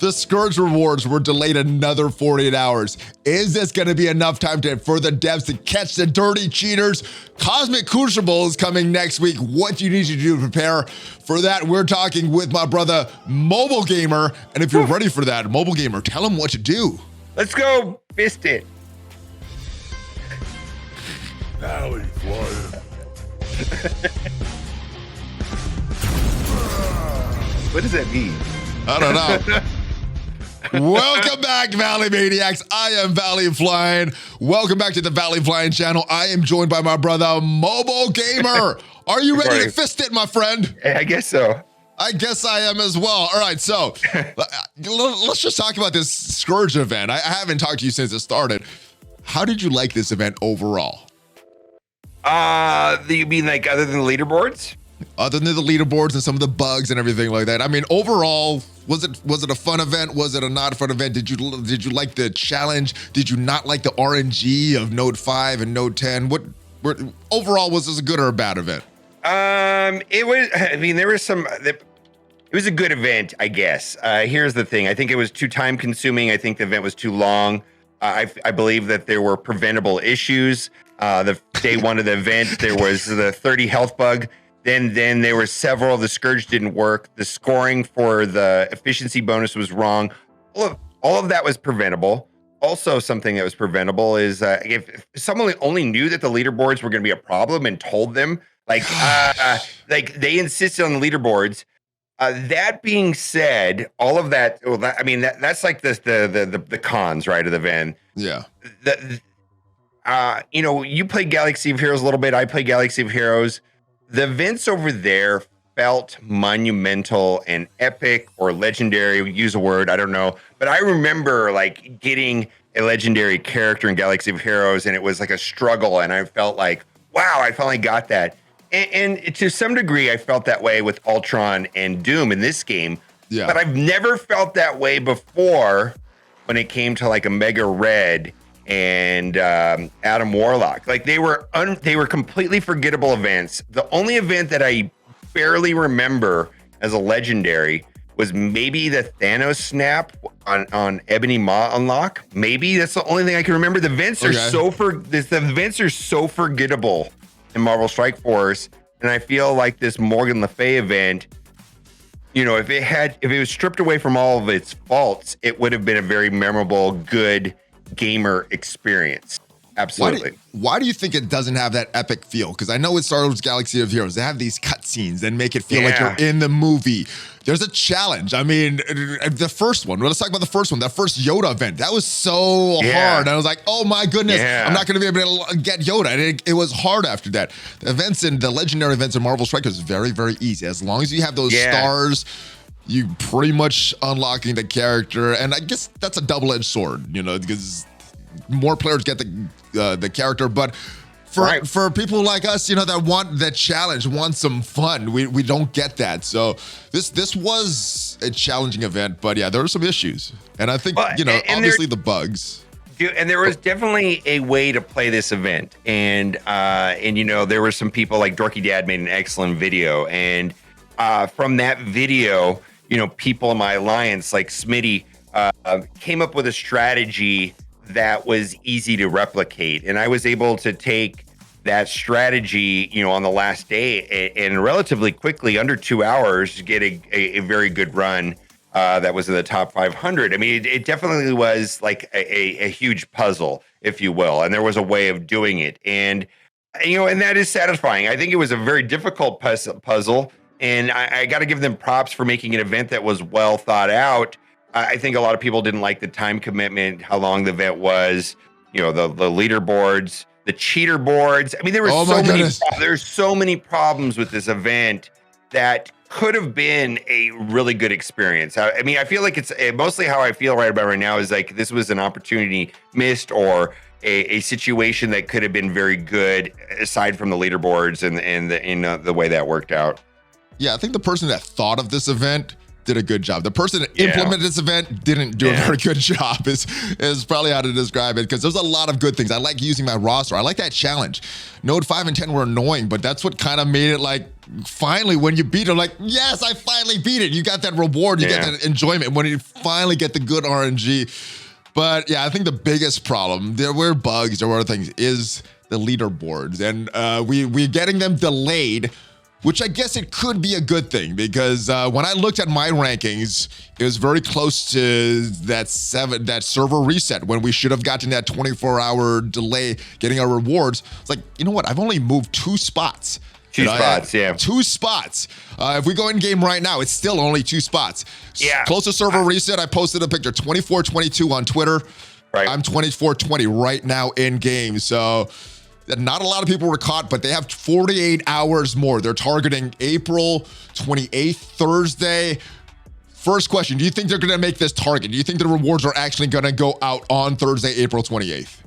The Scourge rewards were delayed another 48 hours. Is this going to be enough time for the devs to catch the dirty cheaters? Cosmic Crucible is coming next week. What do you need to do to prepare for that? We're talking with my brother, MobileGamer. And if you're ready for that, MobileGamer, tell him what to do. Let's go fist it. ValleyFlyin. What does that mean? I don't know. Welcome back, Valley Maniacs. I am ValleyFlyin. Welcome back to the ValleyFlyin channel. I am joined by my brother, MobileGamer. Are you ready to fist it, my friend? I guess so. I guess I am as well. All right, so let's just talk about this Scourge event. I haven't talked to you since it started. How did you like this event overall? You mean like other than the leaderboards? Other than the leaderboards and some of the bugs and everything like that. I mean, overall, was it a fun event? Was it a not fun event? Did you like the challenge? Did you not like the RNG of Node 5 and Node 10? Overall, was this a good or a bad event? It was. I mean, there was some. It was a good event, I guess. Here's the thing. I think it was too time consuming. I think the event was too long. I believe that there were preventable issues. The day one of the event, there was the 30 health bug. Then there were several. The Scourge didn't work. The scoring for the efficiency bonus was wrong. All of that was preventable. Also, something that was preventable is if someone only knew that the leaderboards were going to be a problem and told them, like they insisted on the leaderboards. That being said, all of that. Well, that's like the cons, right, of the event. Yeah. You play Galaxy of Heroes a little bit. I play Galaxy of Heroes. The events over there felt monumental and epic or legendary. Use a word, I don't know. But I remember like getting a legendary character in Galaxy of Heroes, and it was like a struggle. And I felt like, wow, I finally got that. And to some degree, I felt that way with Ultron and Doom in this game. Yeah. But I've never felt that way before when it came to like Omega Red and Adam Warlock. Like they were completely forgettable events. The only event that I barely remember as a legendary was maybe the Thanos snap on Ebony Maw unlock. Maybe that's the only thing I can remember. The events are the events are so forgettable in Marvel Strike Force, and I feel like this Morgan Le Fay event, if it was stripped away from all of its faults, it would have been a very memorable, good gamer experience. Absolutely. Why do you think it doesn't have that epic feel? Because I know with Star Wars Galaxy of Heroes, they have these cutscenes that make it feel like you're in the movie. There's a challenge. I mean, the first one. Let's talk about the first one. That first Yoda event. That was so hard. I was like, oh my goodness, I'm not going to be able to get Yoda. And it was hard after that. The legendary events in Marvel Strike is very, very easy. As long as you have those stars, you pretty much unlocking the character. And I guess that's a double-edged sword, because more players get the character, but for people like us, that want the challenge, want some fun, we don't get that. So this was a challenging event, but yeah, there were some issues, and I think obviously the bugs. And there was definitely a way to play this event, and there were some people like Dorky Dad made an excellent video, and from that video, people in my alliance like Smitty came up with a strategy that was easy to replicate. And I was able to take that strategy, on the last day and relatively quickly, under 2 hours, get a very good run that was in the top 500. I mean, it definitely was like a huge puzzle, if you will. And there was a way of doing it. And that is satisfying. I think it was a very difficult puzzle. And I got to give them props for making an event that was well thought out. I think a lot of people didn't like the time commitment, how long the event was, the leaderboards, the cheater boards. I mean, there were there's so many problems with this event that could have been a really good experience. I mean, I feel like it's mostly how I feel right now is like this was an opportunity missed or a situation that could have been very good aside from the leaderboards and the way that worked out. Yeah, I think the person that thought of this event did a good job. The person that implemented this event didn't do a very good job is probably how to describe it, because there's a lot of good things. I like using my roster. I like that challenge. Node 5 and 10 were annoying, but that's what kind of made it like finally, when you beat it, like, yes, I finally beat it. You got that reward. You get that enjoyment when you finally get the good RNG. But yeah, I think the biggest problem, there were bugs, there were other things, is the leaderboards. And we're getting them delayed, which I guess it could be a good thing, because when I looked at my rankings, it was very close to that server reset when we should have gotten that 24-hour delay getting our rewards. It's like, you know what? I've only moved 2 spots. Two spots. If we go in game right now, it's still only 2 spots. Yeah. Close to server reset, I posted a picture, 24-22 on Twitter. Right. I'm 24-20 right now in game. So not a lot of people were caught, but they have 48 hours more. They're targeting April 28th, Thursday. First question, do you think they're going to make this target? Do you think the rewards are actually going to go out on Thursday, April 28th?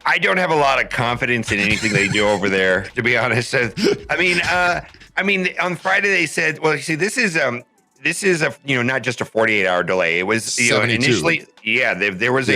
I don't have a lot of confidence in anything they do over there, to be honest. I mean, on Friday they said, well, you see, this is a not just a 48-hour delay. It was initially, there was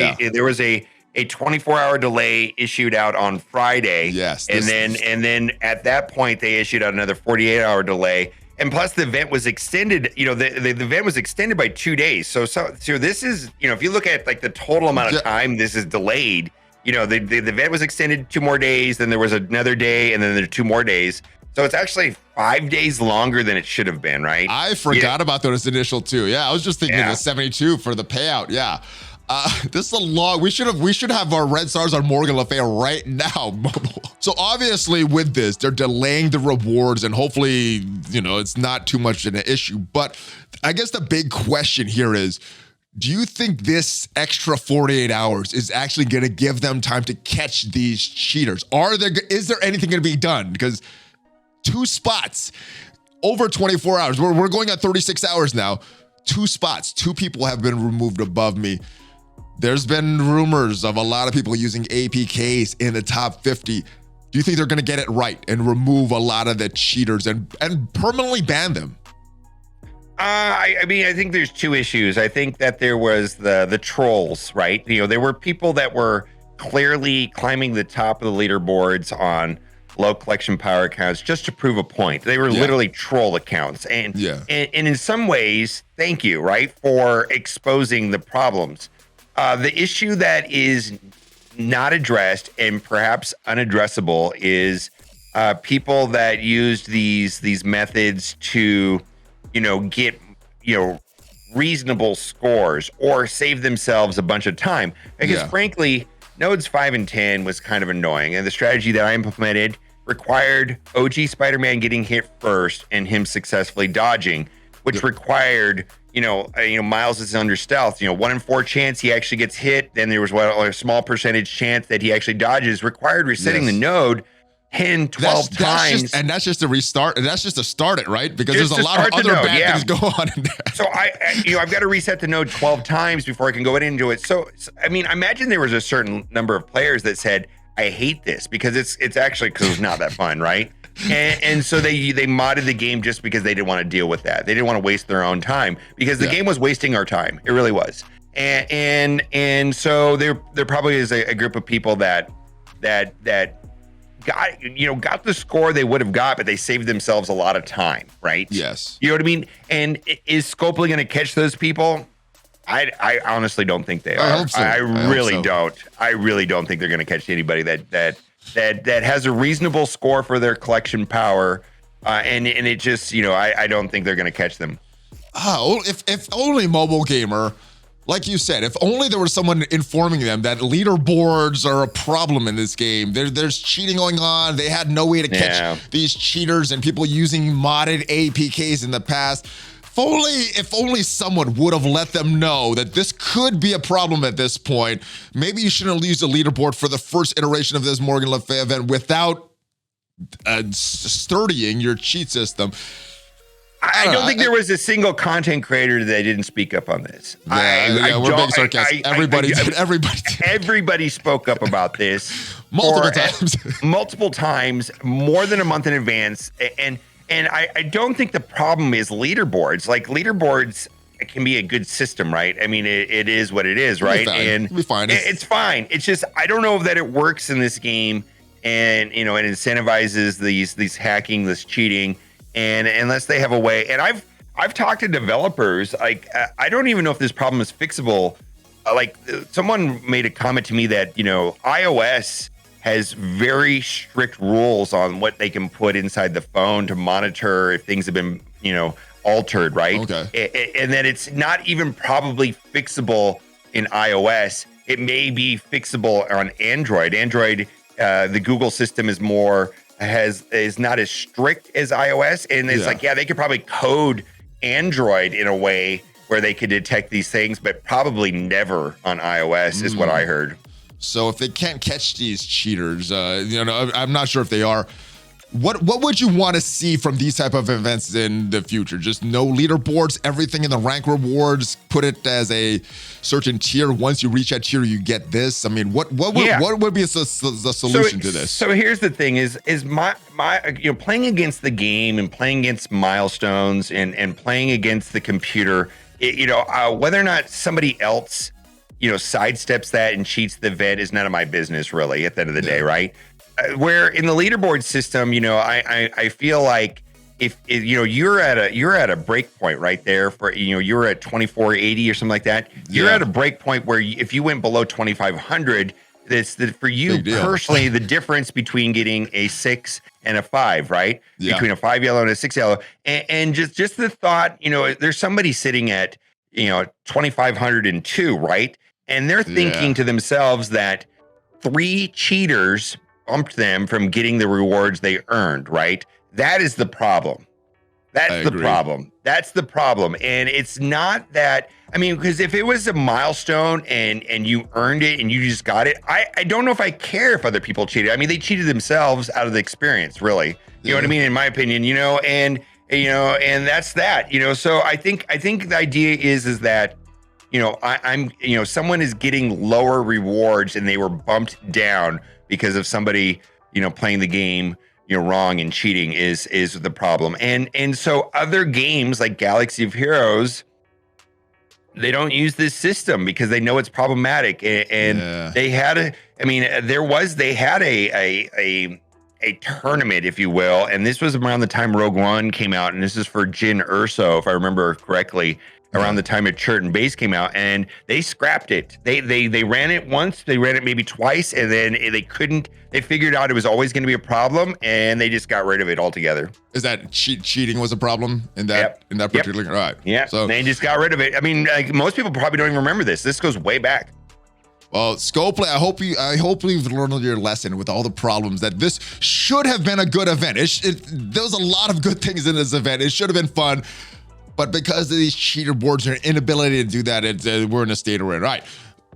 a 24-hour delay issued out on Friday. Yes, and then at that point they issued out another 48-hour delay. And plus the event was extended, the event was extended by 2 days. So this is, if you look at like the total amount of time this is delayed, the event was extended 2 more days, then there was another day, and then there are 2 more days. So it's actually 5 days longer than it should have been, right? I forgot about those initial 2. Yeah, I was just thinking the 72 for the payout. Yeah. This is a long, we should have our red stars on Morgan Le Fay right now, Mobile. So obviously with this, they're delaying the rewards, and hopefully, it's not too much of an issue. But I guess the big question here is, do you think this extra 48 hours is actually going to give them time to catch these cheaters? Is there anything going to be done? Because 2 spots over 24 hours. We're going at 36 hours now. 2 spots. 2 people have been removed above me. There's been rumors of a lot of people using APKs in the top 50. Do you think they're going to get it right and remove a lot of the cheaters and permanently ban them? I think there's 2 issues. I think that there was the trolls, right? There were people that were clearly climbing the top of the leaderboards on low collection power accounts just to prove a point. They were literally troll accounts. And in some ways, thank you, right, for exposing the problems. The issue that is not addressed and perhaps unaddressable is people that used these methods to get, reasonable scores or save themselves a bunch of time. Because frankly, nodes 5 and 10 was kind of annoying. And the strategy that I implemented required OG Spider-Man getting hit first and him successfully dodging, which required, Miles is under stealth, 1 in 4 chance he actually gets hit. Then there was a small percentage chance that he actually dodges, required resetting the node 10, 12 times. That's just a restart. And that's just to start it, right? Because there's a lot of other bad things go on in there. So I've got to reset the node 12 times before I can go into it. So I imagine there was a certain number of players that said, I hate this because it's actually because it's not that fun, right? And so they modded the game just because they didn't want to deal with that. They didn't want to waste their own time because the game was wasting our time. It really was. And so there probably is a group of people that got the score they would have got, but they saved themselves a lot of time, right? Yes. You know what I mean? And is Scopely going to catch those people? I honestly don't think they are. I hope so. I really don't. I really don't think they're going to catch anybody that has a reasonable score for their collection power. And it just, I don't think they're going to catch them. If only MobileGamer, like you said, if only there was someone informing them that leaderboards are a problem in this game. There's cheating going on. They had no way to catch these cheaters and people using modded APKs in the past. If only someone would have let them know that this could be a problem at this point. Maybe you shouldn't use the leaderboard for the first iteration of this Morgan Le Fay event without sturdying your cheat system. I don't think there was a single content creator that didn't speak up on this. We're being sarcastic. Everybody did. Everybody spoke up about this multiple times, more than a month in advance. And I don't think the problem is leaderboards. Like leaderboards can be a good system, right? I mean, it is what it is, right? It'll be fine. It's fine. It's just I don't know that it works in this game, and it incentivizes these hacking, this cheating. and unless they have a way, and I've talked to developers, like I don't even know if this problem is fixable. Like someone made a comment to me that, you know, iOS has very strict rules on what they can put inside the phone to monitor if things have been, you know, altered, right? Okay. And that it's not even probably fixable in iOS. It may be fixable on Android. Android, the Google system is not as strict as iOS. And it's like, yeah, they could probably code Android in a way where they could detect these things, but probably never on iOS is what I heard. So if they can't catch these cheaters, you know, I'm not sure if they are. What would you want to see from these type of events in the future? Just no leaderboards, everything in the rank rewards, put it as a certain tier. Once you reach that tier, you get this. I mean, what would be the solution to this? So here's the thing: is my you know, playing against the game and playing against milestones and playing against the computer. You know, whether or not somebody else, you know, sidesteps that and cheats the event is none of my business, really, at the end of the day, right? Where in the leaderboard system, you know, I feel like if you know, you're at a break point right there for, you know, you're at 2480 or something like that. You're at a break point where if you went below 2500, for you personally, the difference between getting a 6 and a 5, right? Between a 5 yellow and a 6 yellow. And just the thought, you know, there's somebody sitting at, you know, 2502, right? And they're thinking to themselves that 3 cheaters bumped them from getting the rewards they earned, right? That is the problem. That's the problem. That's the problem. And it's not that, I mean, because if it was a milestone and you earned it and you just got it, I don't know if I care if other people cheated. I mean, they cheated themselves out of the experience, really. You know what I mean? In my opinion, you know, and that's that, you know. So I think the idea is that, you know, I'm, you know, someone is getting lower rewards and they were bumped down because of somebody, you know, playing the game, you know, wrong and cheating is the problem. And so other games like Galaxy of Heroes, they don't use this system because they know it's problematic. And they had they had a tournament, if you will. And this was around the time Rogue One came out. And this is for Jin Urso, if I remember correctly, around the time Chert and Base came out, and they scrapped it. They ran it once, they ran it maybe twice, and then they figured out it was always going to be a problem, and they just got rid of it altogether. Is that cheating was a problem in that particular? All right. Yeah. So they just got rid of it. I mean, like, most people probably don't even remember this. This goes way back. Well, Scoplay, I hope you've learned your lesson with all the problems that this should have been a good event. There was a lot of good things in this event. It should have been fun. But because of these cheater boards and inability to do that, we're in a state of it. Right.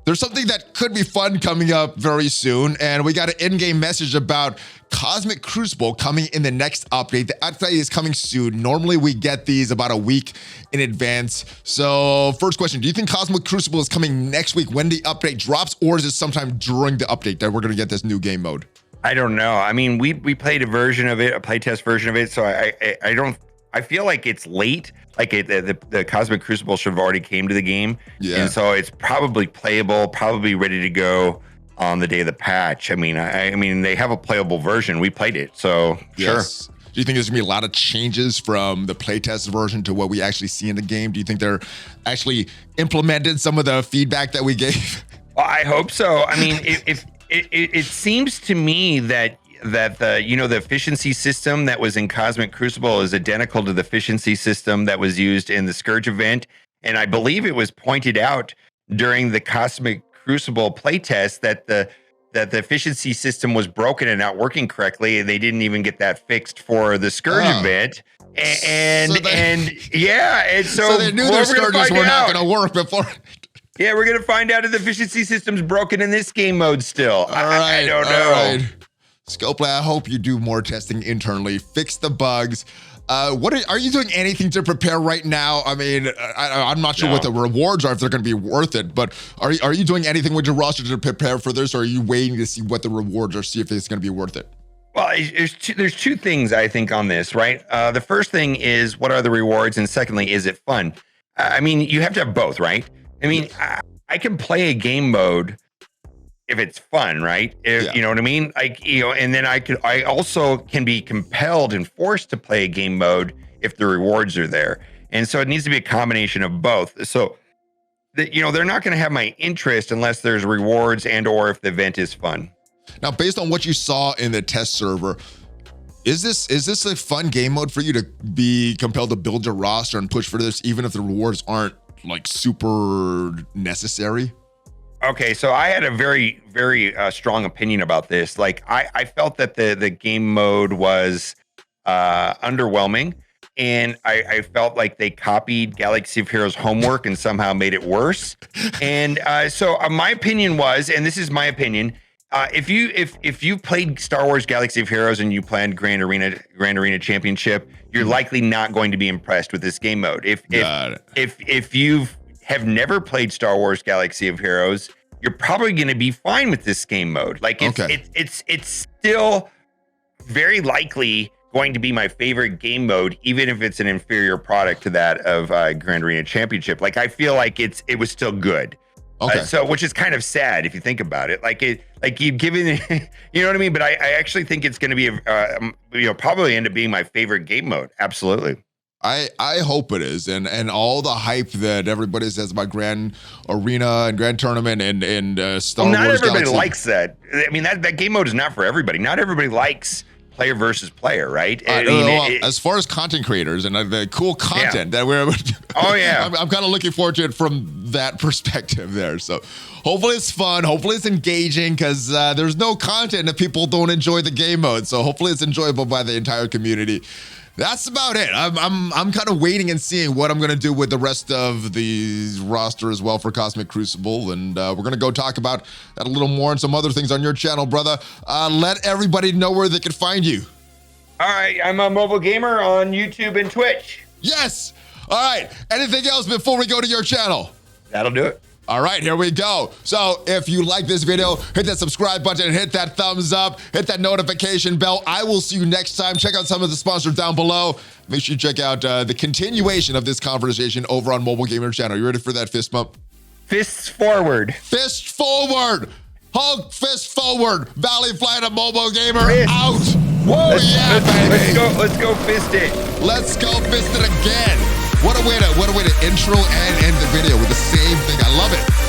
There's something that could be fun coming up very soon. And we got an in-game message about Cosmic Crucible coming in the next update. The update is coming soon. Normally, we get these about a week in advance. So first question, do you think Cosmic Crucible is coming next week when the update drops? Or is it sometime during the update that we're going to get this new game mode? I don't know. I mean, we played a version of it, a playtest version of it. So I feel like it's late. Like the Cosmic Crucible should have already came to the game. Yeah. And so it's probably playable, probably ready to go on the day of the patch. I mean, they have a playable version. We played it, so yes. Sure. Do you think there's gonna be a lot of changes from the playtest version to what we actually see in the game? Do you think they're actually implemented some of the feedback that we gave? Well, I hope so. I mean, it seems to me that the, you know, the efficiency system that was in Cosmic Crucible is identical to the efficiency system that was used in the Scourge event. And I believe it was pointed out during the Cosmic Crucible playtest that the efficiency system was broken and not working correctly. And they didn't even get that fixed for the Scourge event. And so they knew their Scourges were not going to work before. Yeah, we're going to find out if the efficiency system's broken in this game mode still. I don't know. All right. Scoplay, I hope you do more testing internally, fix the bugs. Are you doing anything to prepare right now? I mean, I'm not sure what the rewards are, if they're going to be worth it, but are you doing anything with your roster to prepare for this, or are you waiting to see what the rewards are, see if it's going to be worth it? Well, there's two things I think on this, right? The first thing is, what are the rewards? And secondly, is it fun? I mean, you have to have both, right? I mean, I can play a game mode if it's fun, right? You know what I mean? Like, you know, and then I also can be compelled and forced to play a game mode if the rewards are there. And so it needs to be a combination of both. So you know, they're not going to have my interest unless there's rewards and or if the event is fun. Now, based on what you saw in the test server, is this a fun game mode for you to be compelled to build your roster and push for this, even if the rewards aren't like super necessary? Okay, so I had a very, very strong opinion about this. Like, I felt that the game mode was underwhelming. And I felt like they copied Galaxy of Heroes homework and somehow made it worse. And so my opinion was, and this is my opinion, if you played Star Wars Galaxy of Heroes and you planned Grand Arena Championship, you're likely not going to be impressed with this game mode. If you have never played Star Wars Galaxy of Heroes, you're probably going to be fine with this game mode. Like it's still very likely going to be my favorite game mode, even if it's an inferior product to that of Grand Arena Championship. Like, I feel like it was still good. Okay. So, which is kind of sad if you think about it. Like you've given, you know what I mean? But I actually think it's going to be, you know, probably end up being my favorite game mode. Absolutely. I hope it is, and all the hype that everybody says about Grand Arena and Grand Tournament and Star Wars. Not everybody Galaxy. likes that. I mean, that game mode is not for everybody. Not everybody likes player versus player, right? As far as content creators and the cool content that we're I'm kind of looking forward to it from that perspective there. So hopefully it's fun, hopefully it's engaging, because there's no content if people don't enjoy the game mode. So hopefully it's enjoyable by the entire community. That's about it. I'm kind of waiting and seeing what I'm gonna do with the rest of the roster as well for Cosmic Crucible, and we're gonna go talk about that a little more and some other things on your channel, brother. Let everybody know where they can find you. All right, I'm a MobileGamer on YouTube and Twitch. Yes. All right. Anything else before we go to your channel? That'll do it. All right, here we go. So if you like this video, hit that subscribe button, hit that thumbs up, hit that notification bell. I will see you next time. Check out some of the sponsors down below. Make sure you check out the continuation of this conversation over on MobileGamer channel. You ready for that fist bump? Fists forward. Fist forward. Hulk fist forward. ValleyFlyin and MobileGamer out. Whoa, baby. Let's go fist it. Let's go fist it again. What a way to intro and end the video with the same thing. I love it.